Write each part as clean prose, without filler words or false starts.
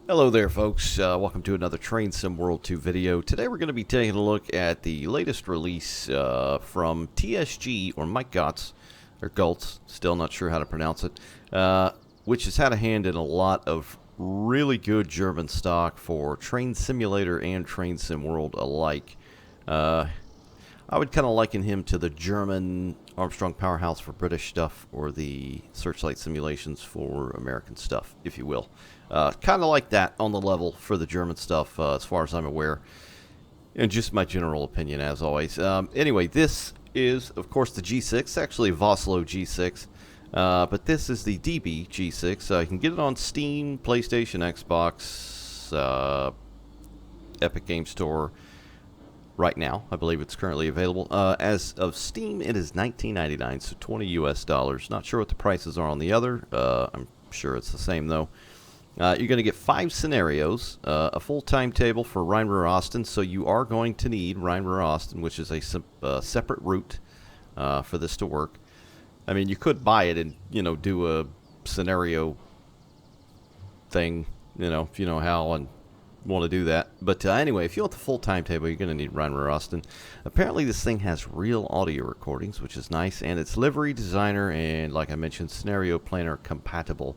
Hello there, folks. Welcome to another Train Sim World 2 video. Today we're going to be taking a look at the latest release from TSG, or Maik Goltz, or Goltz, still not sure how to pronounce it, which has had a hand in a lot of really good German stock for Train Simulator and Train Sim World alike. I would kind of liken him to the German Armstrong Powerhouse for British stuff, or the Searchlight Simulations for American stuff, if you will. Kind of like that on the level for the German stuff, as far as I'm aware. And just my general opinion, as always. Anyway, this is, of course, the G6, actually a Vossloh G6. But this is the DB G6. You can get it on Steam, PlayStation, Xbox, Epic Game Store right now. I believe it's currently available. As of Steam, it is $19.99, so $20 US. Not sure what the prices are on the other. I'm sure it's the same, though. You're going to get 5 scenarios, a full timetable for Rhine-Ruhr-Osten, so you are going to need Rhine-Ruhr-Osten, which is a separate route for this to work. I mean, you could buy it and, do a scenario thing, if you know how and want to do that. But anyway, if you want the full timetable, you're going to need Rhine-Ruhr-Osten. Apparently, this thing has real audio recordings, which is nice, and it's livery designer and, like I mentioned, scenario planner compatible.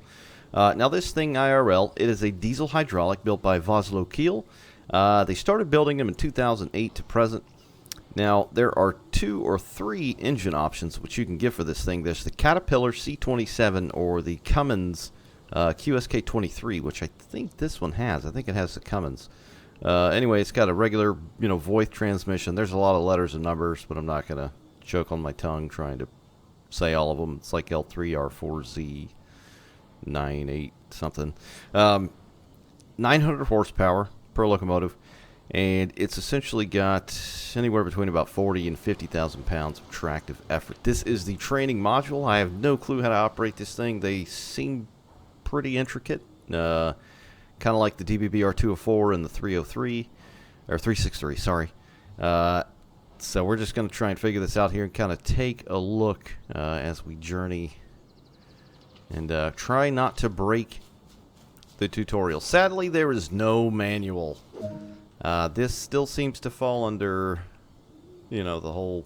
Now this thing IRL, it is a diesel hydraulic built by Vossloh Kiel. They started building them in 2008 to present. Now there are 2 or 3 engine options which you can get for this thing. There's the Caterpillar C27 or the Cummins QSK23, which I think this one has. I think it has the Cummins. Anyway, it's got a regular, Voith transmission. There's a lot of letters and numbers, but I'm not going to choke on my tongue trying to say all of them. It's like L3, R4Z. 9.8 something, 900 horsepower per locomotive, and it's essentially got anywhere between about 40 and 50,000 pounds of tractive effort. This is the training module. I have no clue how to operate this thing. They seem pretty intricate, kind of like the DBBR204 and the 303 or 363. Sorry. So we're just going to try and figure this out here and kind of take a look as we journey. And try not to break the tutorial. Sadly, there is no manual. This still seems to fall under, the whole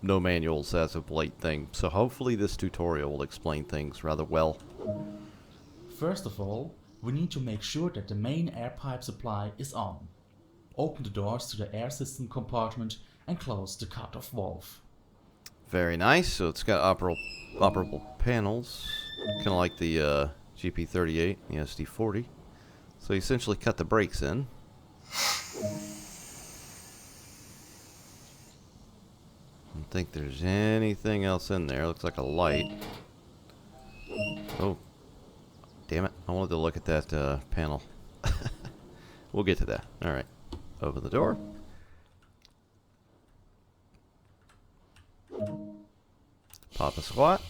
no manuals as of late thing. So hopefully this tutorial will explain things rather well. First of all, we need to make sure that the main air pipe supply is on. Open the doors to the air system compartment and close the cut-off valve. Very nice. So it's got operable panels, kind of like the GP38, the SD40. So you essentially cut the brakes in. I don't think there's anything else in there. Looks like a light. Oh, damn it. I wanted to look at that panel. We'll get to that. All right. Open the door. Pop a squat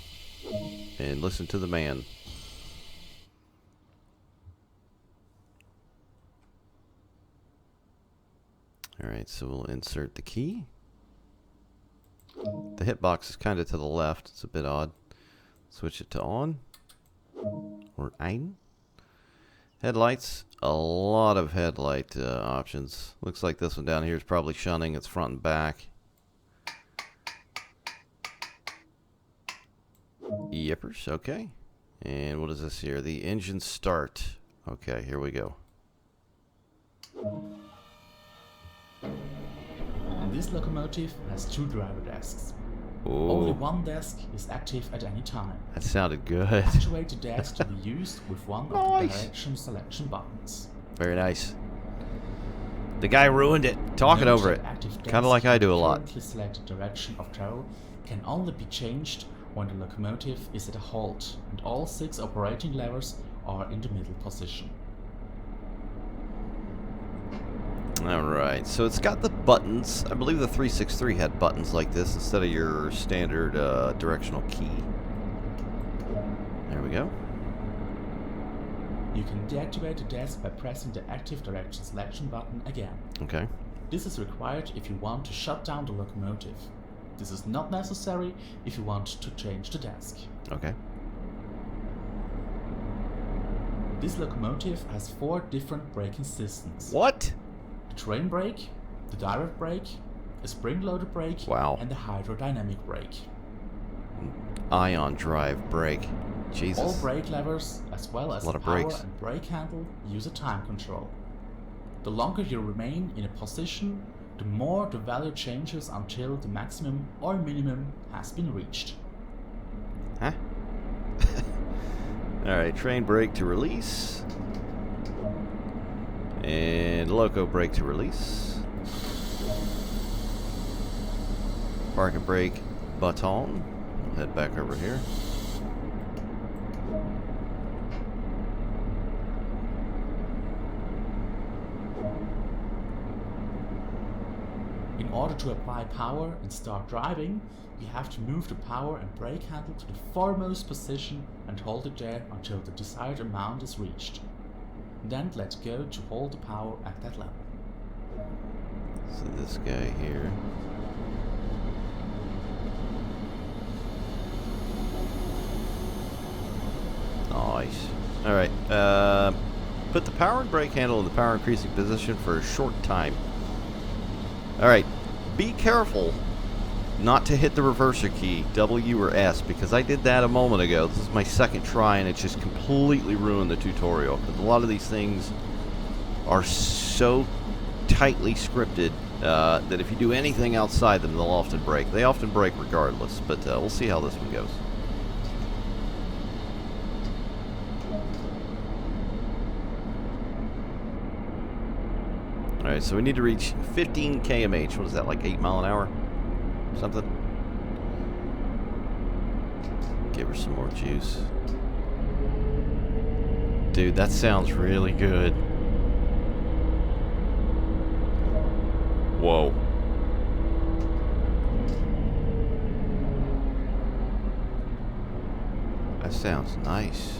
and listen to the man. Alright, so we'll insert the key. The hitbox is kind of to the left. It's a bit odd. Switch it to on. Or ein. Headlights. A lot of headlight options. Looks like this one down here is probably shunning. It's front and back. Yippers, okay. And what is this here? The engine start. Okay, here we go. This locomotive has 2 driver desks. Ooh. Only one desk is active at any time. That sounded good. Actuate the desk to be used with one of the direction selection buttons. Very nice. The guy ruined it, talking over it. Kind of like I do a lot. The currently selected direction of travel can only be changed when the locomotive is at a halt and all 6 operating levers are in the middle position. Alright, so it's got the buttons. I believe the 363 had buttons like this instead of your standard directional key. There we go. You can deactivate the desk by pressing the active direction selection button again. Okay. This is required if you want to shut down the locomotive. This is not necessary if you want to change the desk. Okay. This locomotive has 4 different braking systems. What? The train brake, the direct brake, a spring-loaded brake, Wow. and the hydrodynamic brake. Ion drive brake. Jesus. All brake levers, as well as A lot the of power brakes. and brake handle, use a time control. The longer you remain in a position, the more the value changes until the maximum or minimum has been reached. Huh? Alright, train brake to release. And loco brake to release. Parking brake button. We'll head back over here. In order to apply power and start driving, you have to move the power and brake handle to the foremost position and hold it there until the desired amount is reached. Then let go to hold the power at that level. So this guy here. Nice. Alright, put the power and brake handle in the power increasing position for a short time. Alright, be careful not to hit the reverser key, W or S, because I did that a moment ago. This is my second try and it just completely ruined the tutorial. Because a lot of these things are so tightly scripted that if you do anything outside them, they'll often break. They often break regardless, but we'll see how this one goes. Alright, so we need to reach 15 km/h. What is that, like 8 mile an hour? Something? Give her some more juice. Dude, that sounds really good. Whoa. That sounds nice.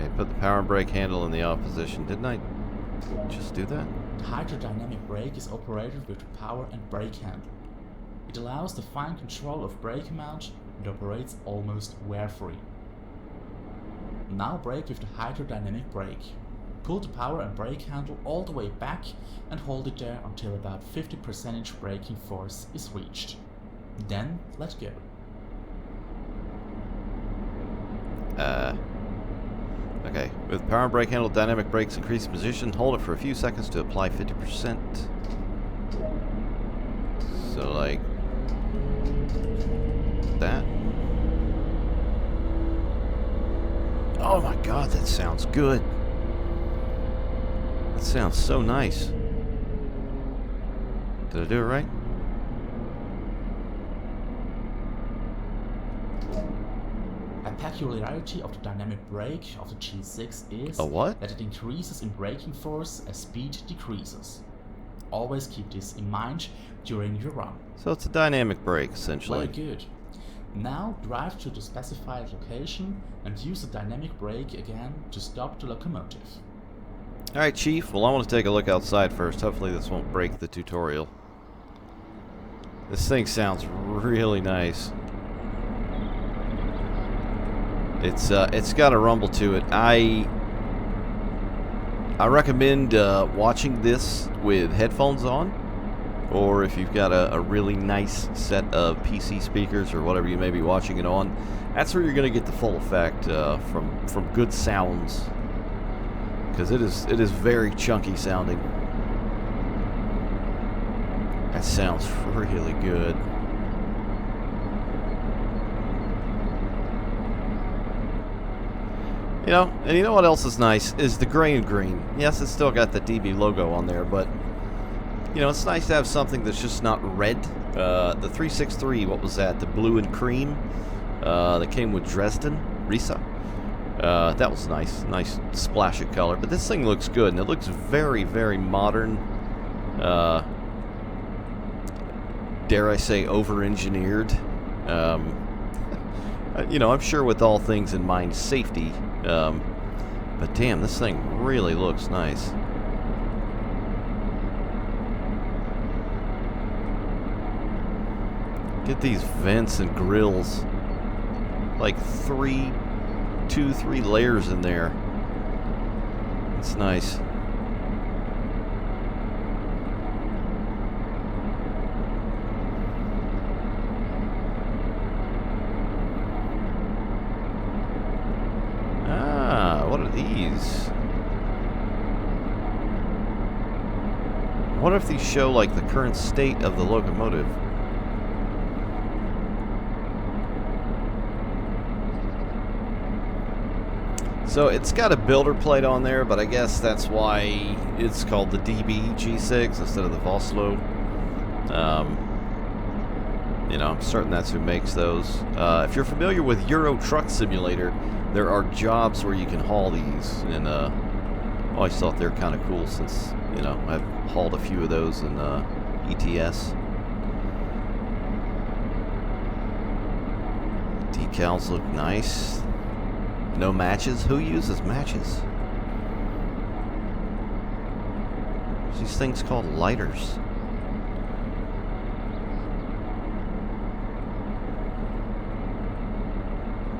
Okay, put the power and brake handle in the off position. Didn't I just do that? The hydrodynamic brake is operated with the power and brake handle. It allows the fine control of brake amount and operates almost wear-free. Now brake with the hydrodynamic brake. Pull the power and brake handle all the way back and hold it there until about 50% braking force is reached. Then let go. Okay, with power and brake handle, dynamic brakes increase position, hold it for a few seconds to apply 50%. So like that. Oh my god, that sounds good. That sounds so nice. Did I do it right? A peculiarity of the dynamic brake of the G6 is A what? that it increases in braking force as speed decreases. Always keep this in mind during your run. So it's a dynamic brake, essentially. Very good. Now drive to the specified location and use the dynamic brake again to stop the locomotive. Alright, Chief. Well, I want to take a look outside first. Hopefully this won't break the tutorial. This thing sounds really nice. It's got a rumble to it. I recommend watching this with headphones on, or if you've got a really nice set of PC speakers or whatever you may be watching it on. That's where you're going to get the full effect from good sounds, because it is very chunky sounding. That sounds really good. You know, and you know what else is nice is the gray and green. Yes, it's still got the DB logo on there, but you know, it's nice to have something that's just not red. The 363, what was that? The blue and cream that came with Dresden, Risa. That was nice. Nice splash of color. But this thing looks good, and it looks very, very modern. dare I say, over-engineered. You know, I'm sure with all things in mind, safety. But damn, this thing really looks nice. Get these vents and grills. Like 3 layers in there. It's nice. What are these? I wonder if these show like the current state of the locomotive. So it's got a builder plate on there, but I guess that's why it's called the DB G6 instead of the Vossloh. You know, I'm certain that's who makes those. If you're familiar with Euro Truck Simulator, there are jobs where you can haul these, and I always thought they're kind of cool since, you know, I've hauled a few of those in ETS. Decals look nice. No matches? Who uses matches? There's these things called lighters.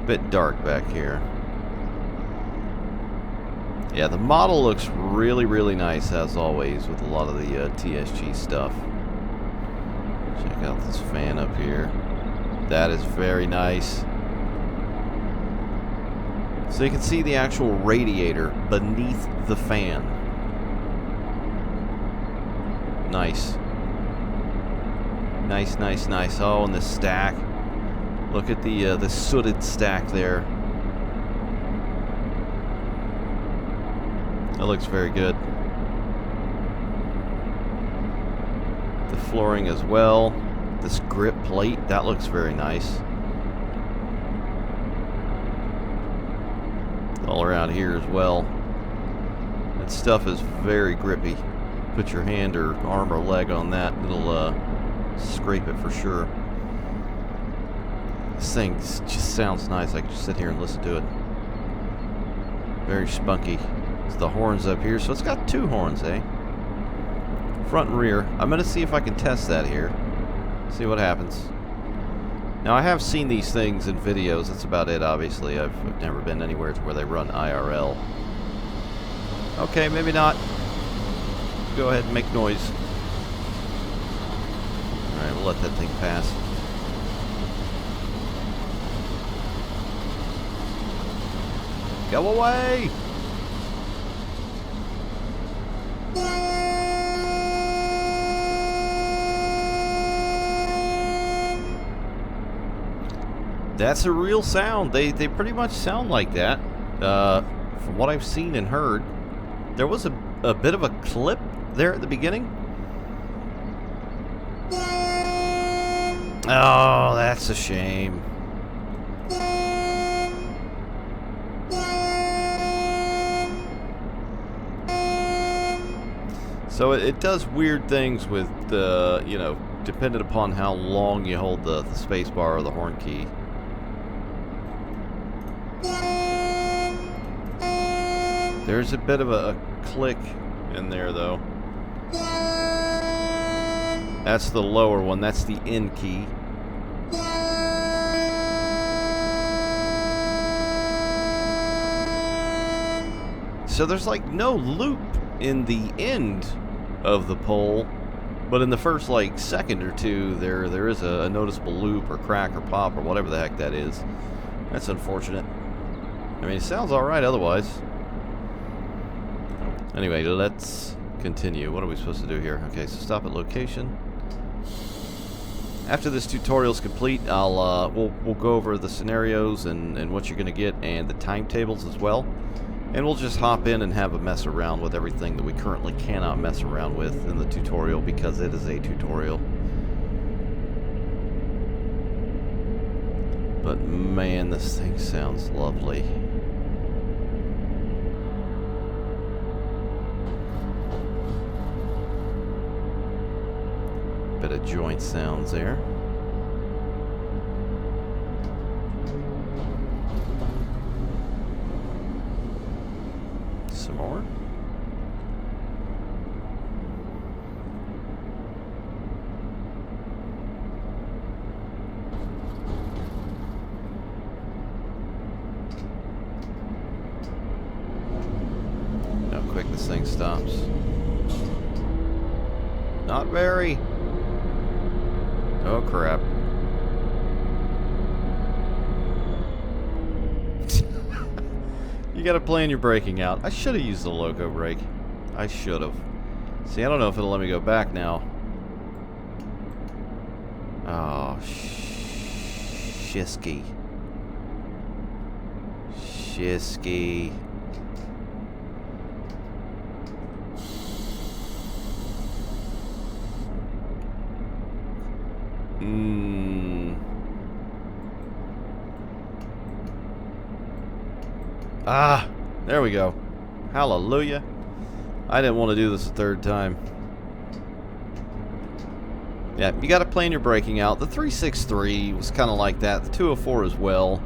Bit dark back here. Yeah, the model looks really, really nice as always with a lot of the TSG stuff. Check out this fan up here. That is very nice. So you can see the actual radiator beneath the fan. Nice. Nice, nice, nice. Oh, and the stack. Look at the sooted stack there. That looks very good. The flooring as well. This grip plate, that looks very nice. All around here as well. That stuff is very grippy. Put your hand or arm or leg on that, it'll scrape it for sure. This thing just sounds nice. I could just sit here and listen to it. Very spunky. It's the horns up here, so it's got 2 horns, eh? Front and rear. I'm gonna see if I can test that here. See what happens. Now, I have seen these things in videos. That's about it, obviously. I've never been anywhere to where they run IRL. Okay, maybe not. Go ahead and make noise. Alright, we'll let that thing pass. Go away! That's a real sound. They pretty much sound like that. From what I've seen and heard. There was a bit of a clip there at the beginning. Oh, that's a shame. So it does weird things with the, you know, dependent upon how long you hold the space bar or the horn key. There's a bit of a click in there, though. That's the lower one. That's the in key. So there's like no loop in the end of the pole, but in the first like second or two, there is a noticeable loop or crack or pop or whatever the heck that is. That's unfortunate. I mean, it sounds all right otherwise. Anyway, let's continue. What are we supposed to do here? Okay, so stop at location. After this tutorial is complete, we'll go over the scenarios and what you're going to get and the timetables as well. And we'll just hop in and have a mess around with everything that we currently cannot mess around with in the tutorial because it is a tutorial. But man, this thing sounds lovely. Bit of joint sounds there. Some more. How quick this thing stops. Not very. Oh crap. You gotta plan your braking out. I should have used the loco brake. I should have. See, I don't know if it'll let me go back now. Oh, Shisky. Shisky. Ah, there we go. Hallelujah. I didn't want to do this a third time. Yeah, you got to plan your braking out. The 363 was kind of like that. The 204 as well.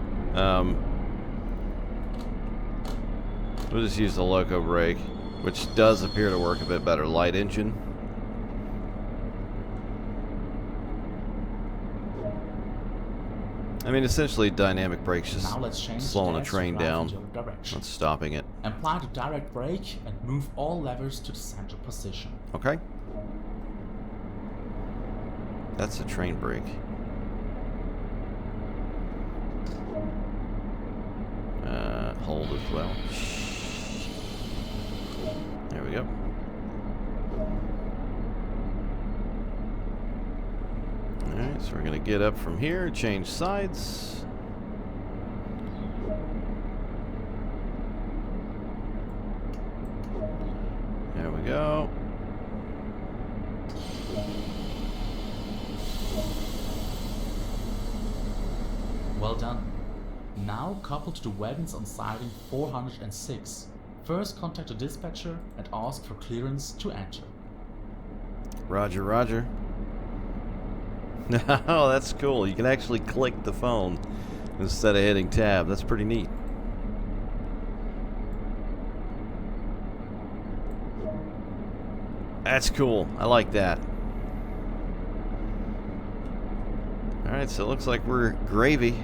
We'll just use the loco brake, which does appear to work a bit better. Light engine. I mean, essentially, dynamic brakes just slowing a train down, not stopping it. Apply the direct brake and move all levers to the center position. Okay. That's a train brake. Hold as well. There we go. Alright, so we're going to get up from here, change sides. There we go. Well done. Now couple to the wagons on siding 406. First contact the dispatcher and ask for clearance to enter. Roger, roger. Oh, that's cool. You can actually click the phone instead of hitting tab. That's pretty neat. That's cool. I like that. Alright, so it looks like we're gravy.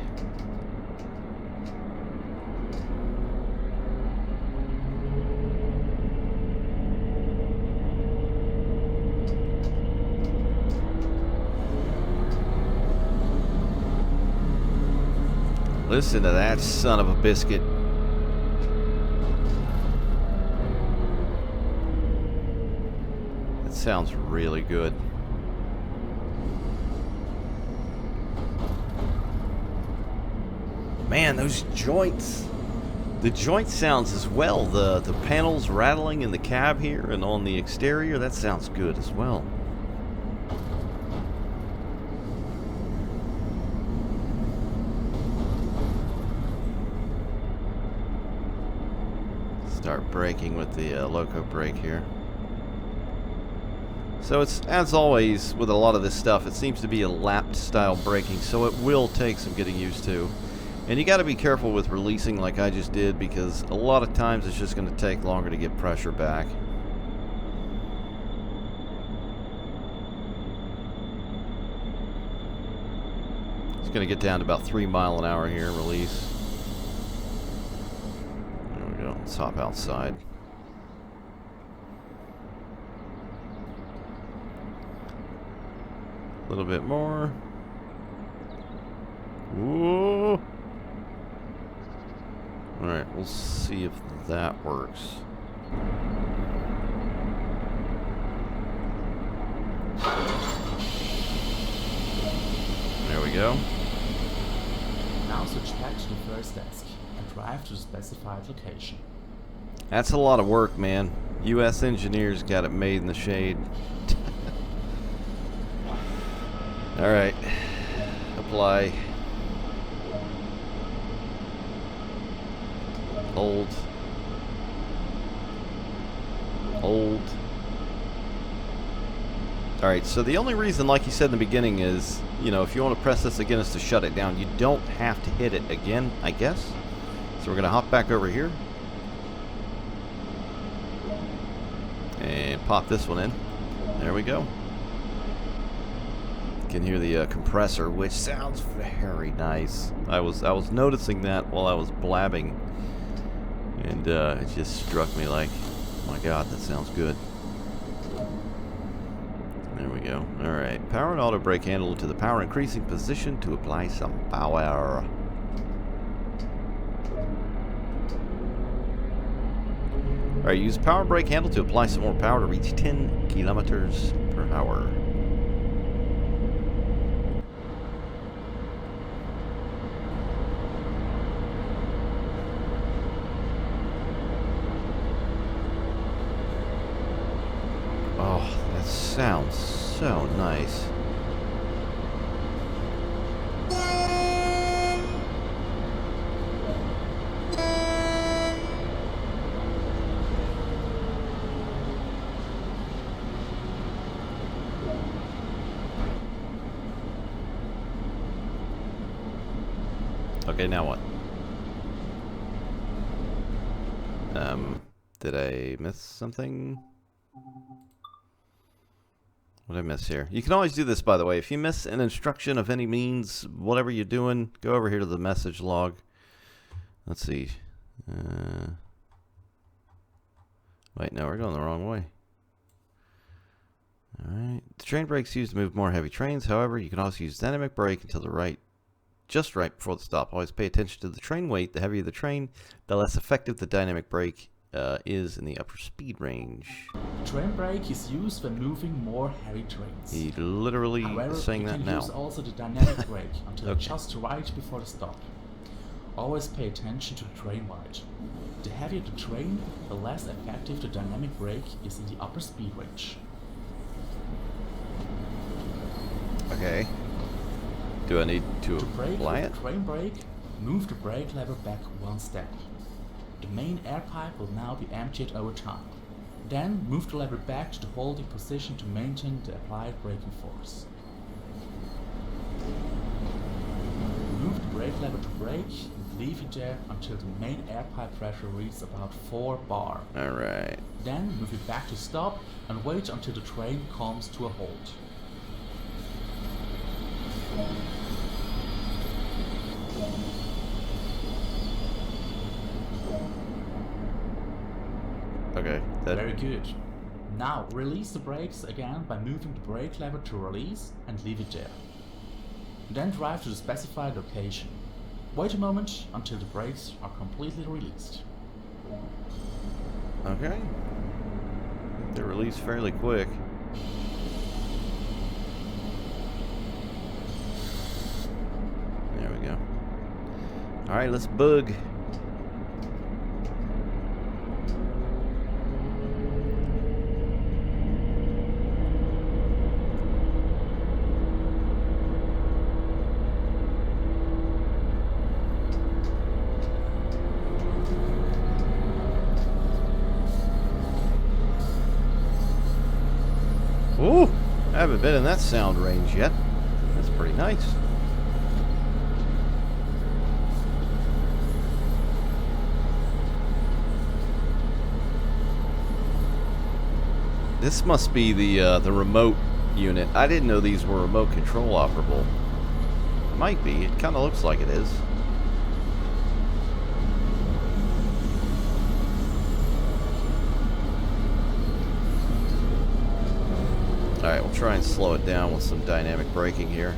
Listen to that son of a biscuit. That sounds really good. Man, those joints. The joint sounds as well. The panels rattling in the cab here and on the exterior, that sounds good as well. Start braking with the loco brake here. So it's, as always with a lot of this stuff, it seems to be a lapped style braking, so it will take some getting used to. And you got to be careful with releasing like I just did, because a lot of times it's just going to take longer to get pressure back. It's going to get down to about 3 miles an hour here, release. There we go, let's hop outside. A little bit more. Whoa! Alright, we'll see if that works. There we go. Now switch back to the first desk and drive to the specified location. That's a lot of work, man. U.S. engineers got it made in the shade. Alright. Apply. Hold. Hold. Alright, so the only reason, like you said in the beginning, is, you know, if you want to press this again, is to shut it down. You don't have to hit it again, I guess. So we're going to hop back over here. And pop this one in. There we go. You can hear the compressor, which sounds very nice. I was noticing that while I was blabbing. And it just struck me like, oh my god, that sounds good. There we go. Alright, power and auto brake handle to the power increasing position to apply some power. Alright, use power brake handle to apply some more power to reach 10 kilometers per hour. Oh, that sounds so nice. Okay, now what? Did I miss something? What did I miss here? You can always do this, by the way. If you miss an instruction of any means, whatever you're doing, go over here to the message log. Let's see. Wait, no, we're going the wrong way. Alright. The train brake's used to move more heavy trains. However, you can also use dynamic brake until the right, just right before the stop. Always pay attention to the train weight. The heavier the train, the less effective the dynamic brake is in the upper speed range. Train brake is used when moving more heavy trains. He literally is saying that now. You can use also the dynamic brake until just right before the stop. Always pay attention to the train weight. The heavier the train, the less effective the dynamic brake is in the upper speed range. Okay. Do I need to apply it? The train brake, move the brake lever back one step. The main air pipe will now be emptied over time. Then move the lever back to the holding position to maintain the applied braking force. Move the brake lever to brake and leave it there until the main air pipe pressure reaches about 4 bar. Alright. Then move it back to stop and wait until the train comes to a halt. Okay. Very good. Now release the brakes again by moving the brake lever to release and leave it there. Then drive to the specified location. Wait a moment until the brakes are completely released. Okay. They're released fairly quick. There we go. Alright, let's bug. Ooh, I haven't been in that sound range yet. That's pretty nice. This must be the remote unit. I didn't know these were remote control operable. Might be. It kind of looks like it is. Alright, we'll try and slow it down with some dynamic braking here.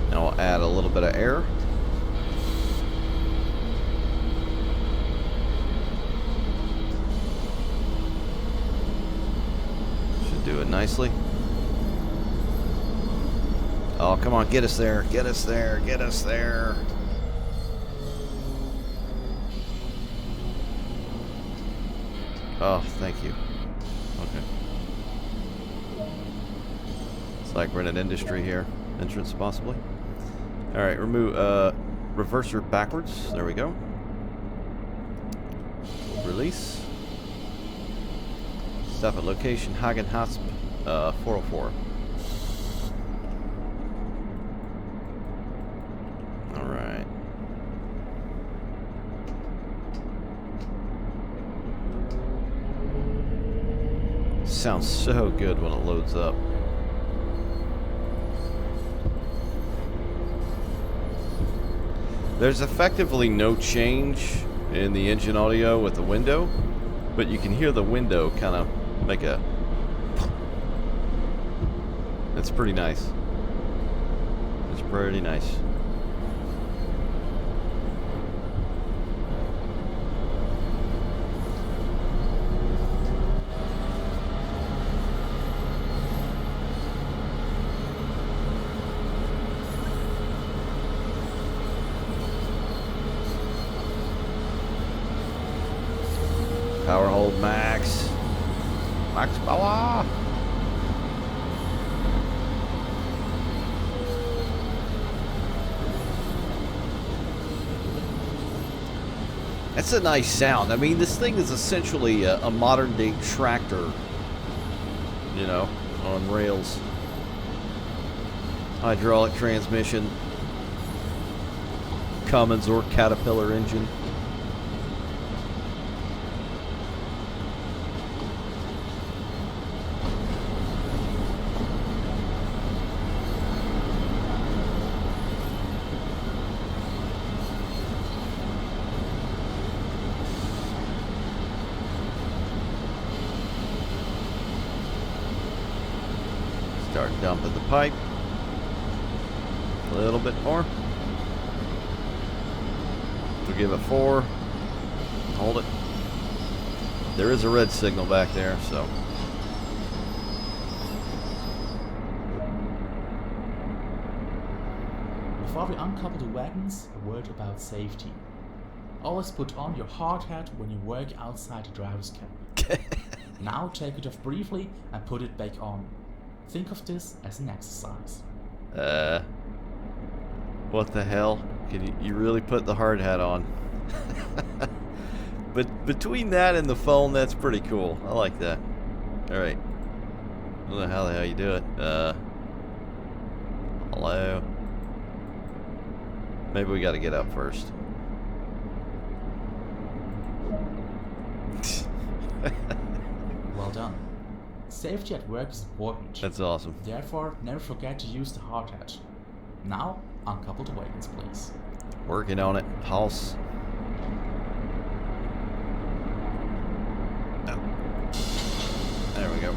Now we'll add a little bit of air. Should do it nicely. Oh, come on, get us there, get us there, get us there. Oh, thank you. Okay. It's like we're in an industry here. Entrance, possibly. Alright, remove, reverser backwards. There we go. Release. Stop at location Hagenhasp 404. Alright. Sounds so good when it loads up. There's effectively no change in the engine audio with the window, but you can hear the window kind of make a... It's pretty nice. It's pretty nice. Power hold max. Max power. That's a nice sound. I mean, this thing is essentially a modern day tractor, you know, on rails. Hydraulic transmission. Cummins or Caterpillar engine. Start dumping the pipe. A little bit more. We'll give it 4. Hold it. There is a red signal back there, so. Before we uncouple the wagons, a word about safety. Always put on your hard hat when you work outside the driver's cabin. Now take it off briefly and put it back on. Think of this as an exercise. What the hell? Can you really put the hard hat on? But between that and the phone, that's pretty cool. I like that. Alright. I don't know how the hell you do it. Hello? Maybe we gotta get up first. Well done. Safety at work is important. That's awesome. Therefore, never forget to use the hard hat. Now, uncouple the wagons, please. Working on it. House. Oh. There we go.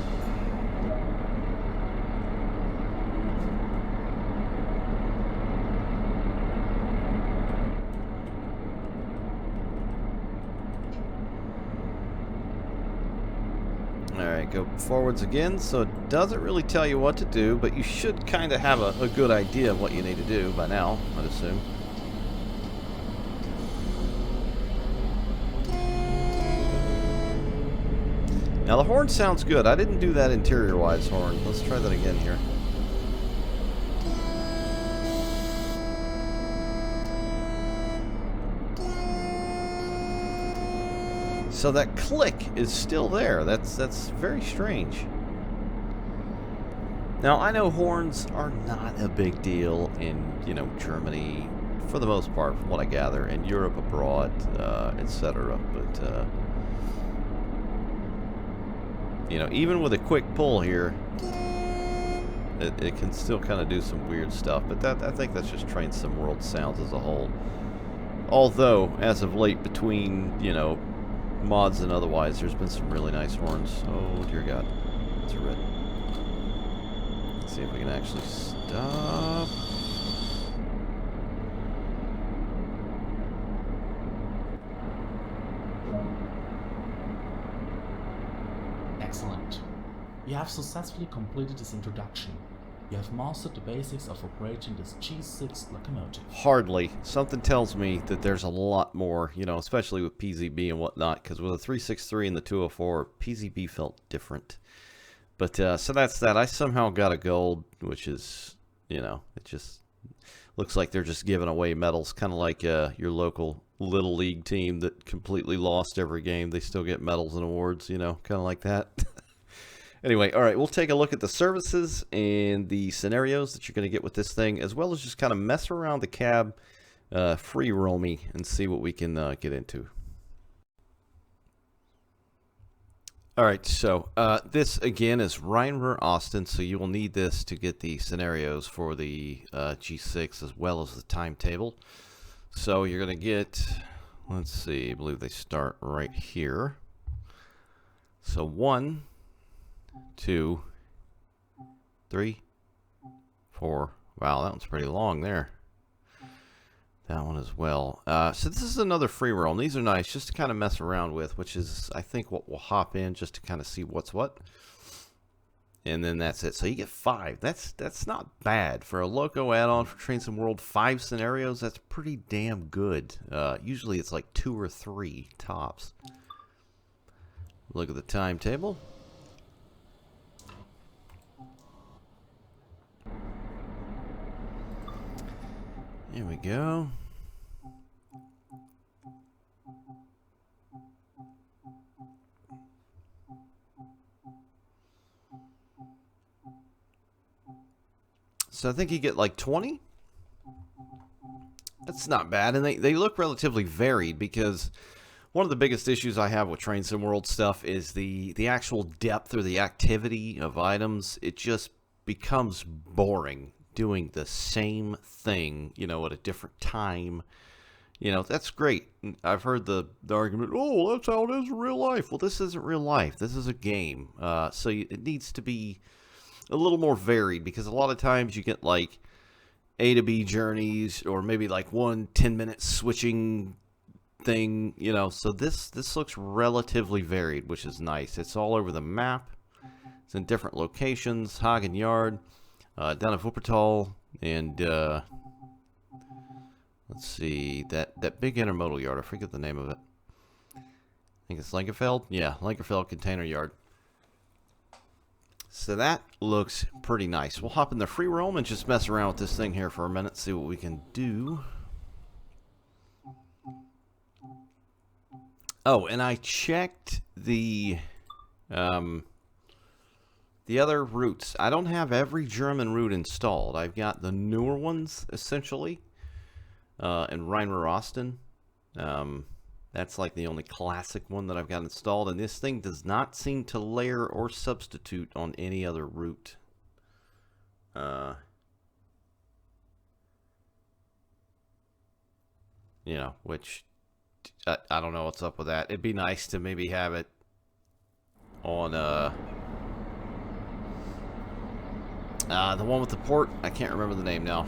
Alright, go forwards again. So it doesn't really tell you what to do, but you should kind of have a good idea of what you need to do by now, I'd assume. Now the horn sounds good. I didn't do that interior-wise horn. Let's try that again here. So that click is still there. That's very strange. Now I know horns are not a big deal in, you know, Germany for the most part, from what I gather, in Europe, abroad, etc. But you know, even with a quick pull here, it can still kind of do some weird stuff. But I think that's just Train Sim World sounds as a whole. Although, as of late, between, you know, mods and otherwise, there's been some really nice horns. Oh dear God, it's a red. Let's see if we can actually stop. Excellent. You have successfully completed this introduction. You have mastered the basics of operating this G6 locomotive. Hardly. Something tells me that there's a lot more, you know, especially with PZB and whatnot, because with the 363 and the 204, PZB felt different. But so that's that. I somehow got a gold, which is, you know, it just looks like they're just giving away medals, kind of like your local little league team that completely lost every game. They still get medals and awards, you know, kind of like that. Anyway, all right, we'll take a look at the services and the scenarios that you're going to get with this thing, as well as just kind of mess around the cab, free roll me, and see what we can get into. All right, so this again is Reinver Austin, so you will need this to get the scenarios for the G6 as well as the timetable. So you're going to get, let's see, I believe they start right here. So 1, 2, 3, 4. Wow, that one's pretty long there. That one as well. So this is another free roll. And these are nice just to kind of mess around with, which is, I think, what we'll hop in just to kind of see what's what. And then that's it. So you get 5. That's not bad. For a loco add-on for Train Sim World, 5 scenarios, that's pretty damn good. Usually it's like 2 or 3 tops. Look at the timetable. Here we go. So I think you get like 20. That's not bad, and they look relatively varied, because one of the biggest issues I have with Train Sim World stuff is the actual depth or the activity of items. It just becomes boring doing the same thing, you know, at a different time. You know, that's great. I've heard the argument, oh, that's how it is in real life. Well, this isn't real life. This is a game. So it needs to be a little more varied, because a lot of times you get like A to B journeys, or maybe like 1 10-minute switching thing, you know. So this looks relatively varied, which is nice. It's all over the map. It's in different locations. Hagen Yard, down at Wuppertal, and let's see, that big intermodal yard, I forget the name of it. I think it's Lenkerfeld. Yeah, Lenkerfeld Container Yard. So that looks pretty nice. We'll hop in the free roam and just mess around with this thing here for a minute, see what we can do. Oh, and I checked the other routes. I don't have every German route installed. I've got the newer ones, essentially, in Reinver Austin. That's like the only classic one that I've got installed, and this thing does not seem to layer or substitute on any other route. You know, which I don't know what's up with that. It'd be nice to maybe have it on the one with the port. I can't remember the name now.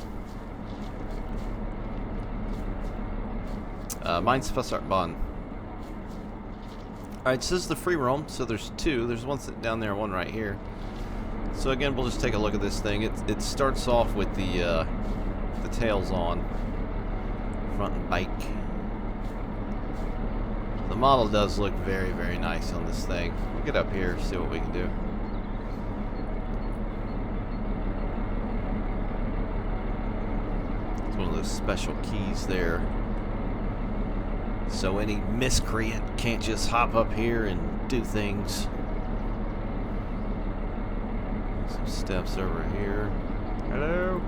Mine's Fassartbahn. Alright, so this is the free roam. So there's 2. There's one sitting down there and one right here. So again, we'll just take a look at this thing. It starts off with the tails on, front and bike. The model does look very, very nice on this thing. We'll get up here, see what we can do. It's one of those special keys there, so any miscreant can't just hop up here and do things. Some steps over here. Hello?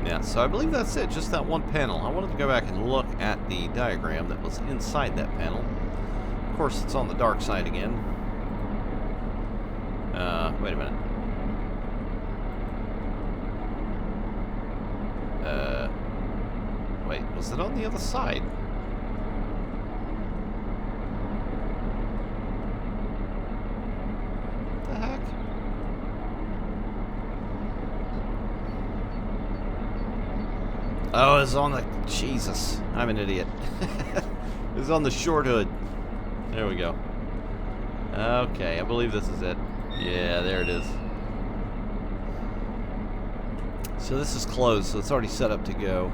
Yeah, so I believe that's it, just that one panel. I wanted to go back and look at the diagram that was inside that panel. Of course, it's on the dark side again. Wait a minute. Wait, was it on the other side? What the heck? Oh, it's on the... Jesus, I'm an idiot. It's on the short hood. There we go. Okay, I believe this is it. Yeah, there it is. So this is closed, so it's already set up to go.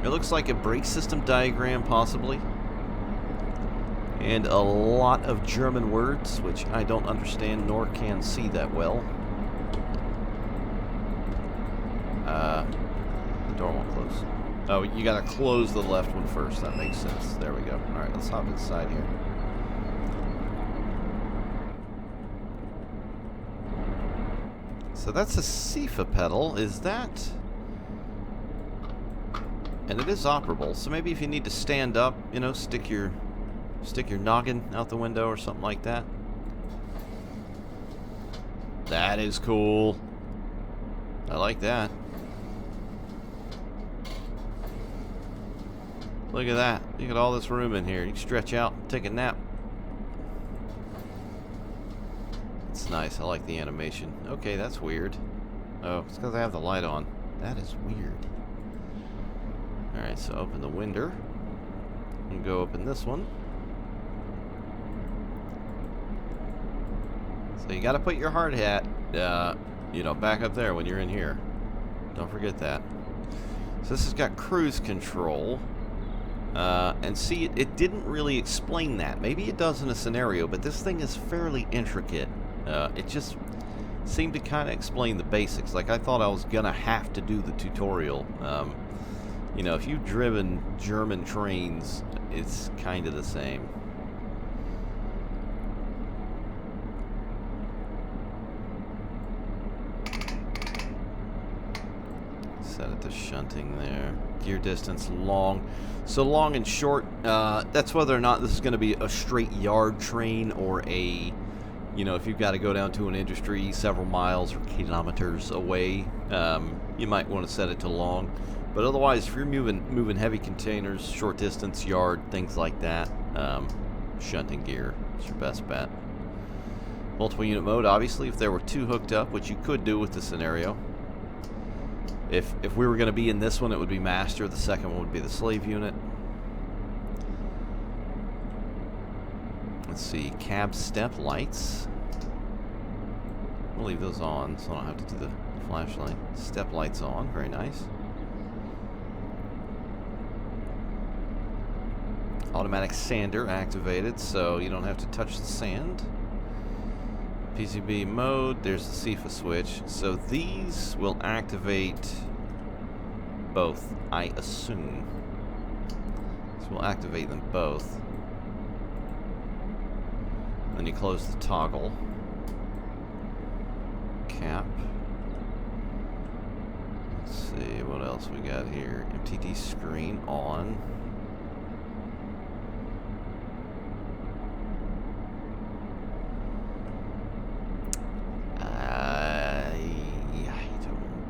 It looks like a brake system diagram, possibly. And a lot of German words, which I don't understand nor can see that well. The door won't close. Oh, you gotta close the left one first. That makes sense. There we go. Alright, let's hop inside here. So that's a SIFA pedal. Is that... And it is operable. So maybe if you need to stand up, you know, stick your noggin out the window or something like that. That is cool. I like that. Look at that. Look at all this room in here. You can stretch out and take a nap. It's nice. I like the animation. Okay, that's weird. Oh, it's because I have the light on. That is weird. Alright, so open the window. And go open this one. So you gotta put your hard hat, you know, back up there when you're in here. Don't forget that. So this has got cruise control. And see, it didn't really explain that. Maybe it does in a scenario, but this thing is fairly intricate. It just seemed to kind of explain the basics. Like, I thought I was gonna have to do the tutorial. You know, if you've driven German trains, it's kind of the same. Set it to shunting there. Gear distance long. So long and short, that's whether or not this is going to be a straight yard train or a, you know, if you've got to go down to an industry several miles or kilometers away, you might want to set it to long. But otherwise, if you're moving heavy containers, short distance, yard, things like that, shunting gear is your best bet. Multiple unit mode, obviously, if there were two hooked up, which you could do with the scenario. If we were going to be in this one, it would be master. The second one would be the slave unit. Let's see, cab step lights. We'll leave those on, so I don't have to do the flashlight. Step lights on, very nice. Automatic sander activated, so you don't have to touch the sand. PCB mode, there's the SIFA switch. So these will activate both, I assume. So we'll activate them both. Then you close the toggle. Cap. Let's see, what else we got here? MTD screen on.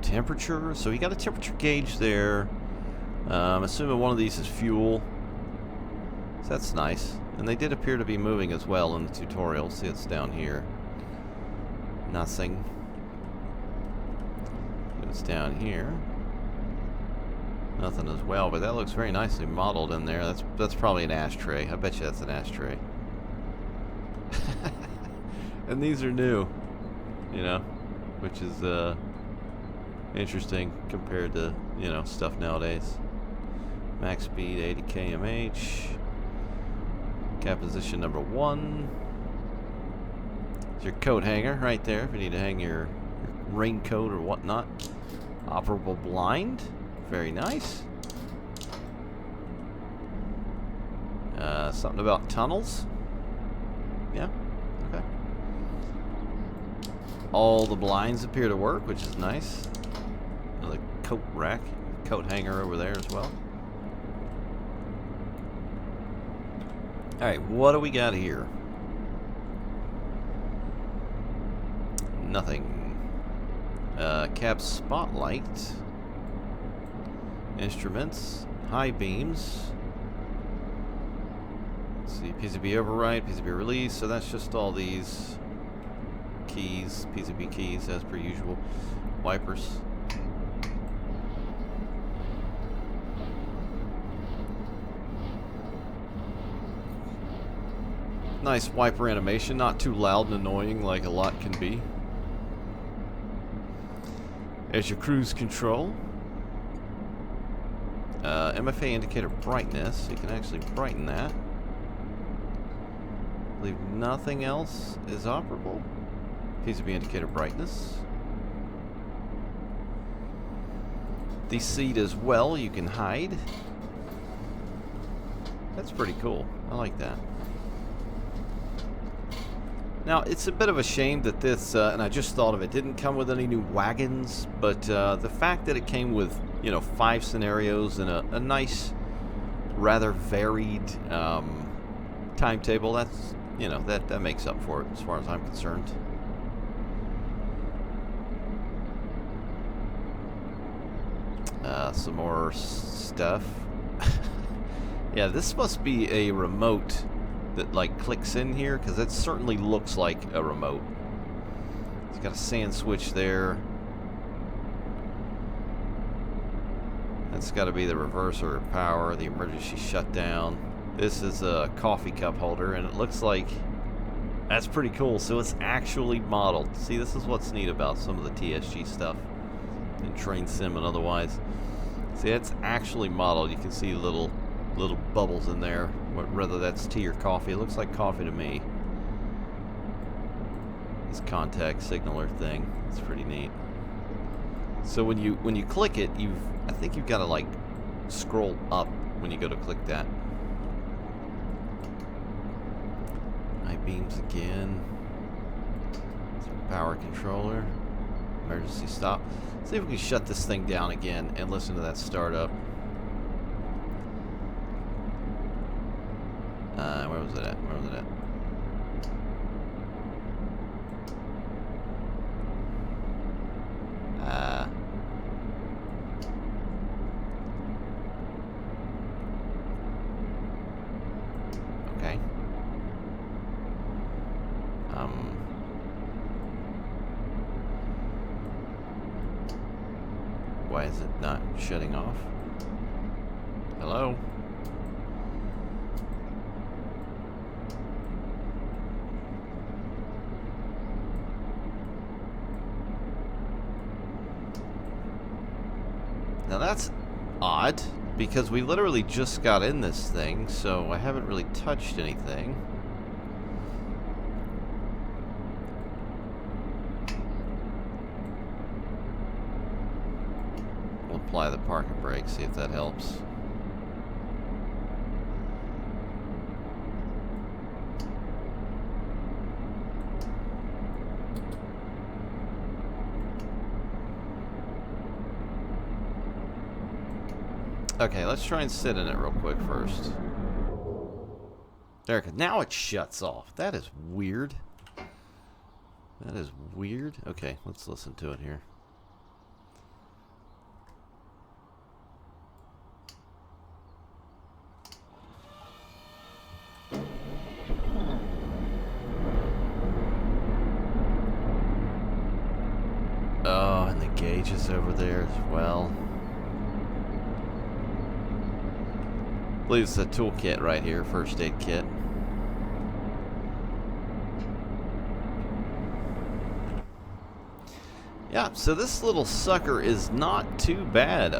Temperature, so you got a temperature gauge there. I'm assuming one of these is fuel, so that's nice. And they did appear to be moving as well in the tutorial. See, it's down here. Nothing. It's down here. Nothing as well, but that looks very nicely modeled in there. That's probably an ashtray. I bet you that's an ashtray. And these are new, you know, which is interesting compared to, you know, stuff nowadays. Max speed 80 km/h. Cap position number 1. It's your coat hanger right there if you need to hang your raincoat or whatnot. Operable blind. Very nice. Something about tunnels. Yeah. Okay. All the blinds appear to work, which is nice. Another coat rack, coat hanger over there as well. Alright, what do we got here? Nothing. Cab spotlight. Instruments. High beams. Let's see, PCB override, PCB release. So that's just all these keys, PCB keys as per usual. Wipers. Nice wiper animation, not too loud and annoying like a lot can be. There's your cruise control. MFA indicator brightness. You can actually brighten that. I believe nothing else is operable. PCB indicator brightness. The seat as well, you can hide. That's pretty cool. I like that. Now, it's a bit of a shame that this, and I just thought of it, didn't come with any new wagons, but the fact that it came with, you know, 5 scenarios and a nice, rather varied timetable, that's, you know, that makes up for it as far as I'm concerned. Some more stuff. Yeah, this must be a remote that like clicks in here, because it certainly looks like a remote. It's got a sand switch there. That's got to be the reverser of power, the emergency shutdown. This is a coffee cup holder, and it looks like that's pretty cool. So it's actually modeled. See, this is what's neat about some of the TSG stuff in Train Sim and otherwise. See, it's actually modeled. You can see little bubbles in there, whether that's tea or coffee. It looks like coffee to me. This contact signaler thing, it's pretty neat. So when you click it, I think you've got to like scroll up when you go to click that. I-beams again. Power controller. Emergency stop. See if we can shut this thing down again and listen to that startup. Where was it at? Where was it at? Okay. Why is it not shutting off? Hello? Now that's odd, because we literally just got in this thing, so I haven't really touched anything. We'll apply the parking brake, see if that helps. Okay, let's try and sit in it real quick first. There, now it shuts off. That is weird. That is weird. Okay, let's listen to it here. Oh, and the gauge is over there as well. I believe it's a toolkit right here, first aid kit. Yeah, so this little sucker is not too bad.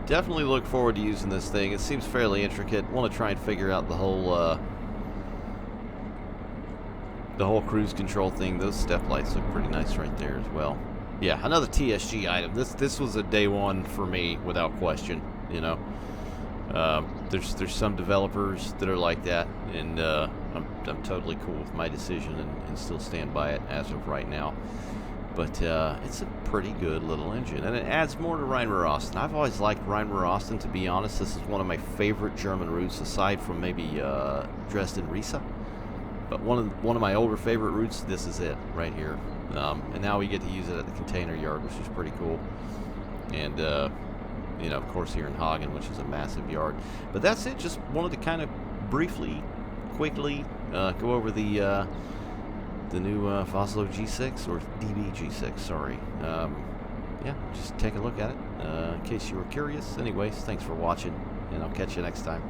Definitely look forward to using this thing. It seems fairly intricate. Want to try and figure out the whole cruise control thing. Those step lights look pretty nice right there as well. Yeah, another TSG item. This was a day one for me without question. You know. There's some developers that are like that, and I'm totally cool with my decision and still stand by it as of right now. But it's a pretty good little engine, and it adds more to Rheinmeer-Osten. I've always liked Rheinmeer-Osten, to be honest. This is one of my favorite German routes, aside from maybe Dresden-Riesa. But one of my older favorite routes, this is it right here. And now we get to use it at the container yard, which is pretty cool. And you know, of course, here in Hagen, which is a massive yard. But that's it. Just wanted to kind of briefly, quickly go over the new Vossloh G6, or DB G6, sorry. Yeah, just take a look at it in case you were curious. Anyways, thanks for watching, and I'll catch you next time.